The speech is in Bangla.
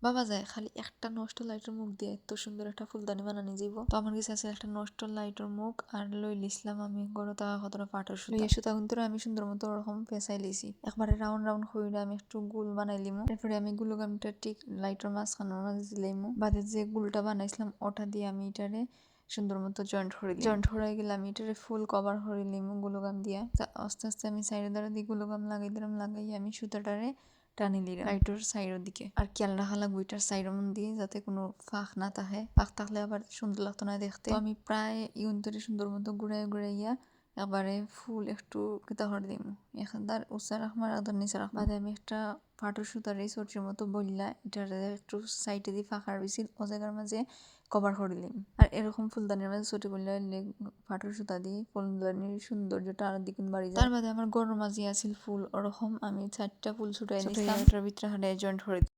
ভাবা যায় খালি একটা নষ্ট লাইটের মুখ দিয়ে এত সুন্দর একটা ফুলদানি বানানি যাইব। তো আমার কাছে আছে একটা নষ্ট লাইটের মুখ আর লই লিসলাম আমি গড় টাকা কতটা পাটের সুতা। এই সুতা কিন্তু আমি সুন্দর মতো ওরকম পেঁচাই লিছি। একবারে রাউন্ড রাউন্ড করে আমি একটু গুল বানাই লিমু। এরপরে আমি গুলগামটা ঠিক লাইটের মাঝখানের মাঝে দিলাইমু। বাদে যে গুলটা বানাইছিলাম ওটা দিয়ে আমি এটারে সুন্দর মতো জয়েন্ট করে দিই। জয়েন্ট হয়ে গেলে আমি এটারে ফুল কভার করে লিমু গুলগাম দিয়া। আস্তে আস্তে আমি সাইডে দ্বারা দিয়ে গুলগাম লাগাই দিলাম। লাগাই আমি সুতাটারে টানি দিলাম লাইটের সাইডের দিকে। আর খেয়াল রাখা লাগবে এটার সাইডের মধ্যে দিয়ে যাতে কোনো ফাঁক না থাকে। ফাঁক থাকলে আবার সুন্দর লাগতো না দেখতে। তো আমি প্রায় ইউনতরে সুন্দর মতো ঘুরাই ঘুরাইয়া একবারে ফুল একটু কিতা করে দিম। এখানটার উচ্চা রাখবো আর আদার নিচে রাখবো। বাদে আমি একটা পাটের সুতার এই চটির মতো বললা এটার একটু সাইডে দিয়ে ফাঁকা বেশি ও জায়গার মাঝে কভার করে দিলাম। আর এরকম ফুলদানির মাঝে চটি বললে পাটের সুতা দিয়ে ফুলদানির সৌন্দর্যটা আর দ্বিগুণ বাড়ি যায়। তার বাদে আমার গরুর মাঝে আছিল ফুল ওরকম আমি 4টা ফুল ছুটাই নিয়েছিলাম। এটার ভিতরে হাঁটায় জয়েন্ট করে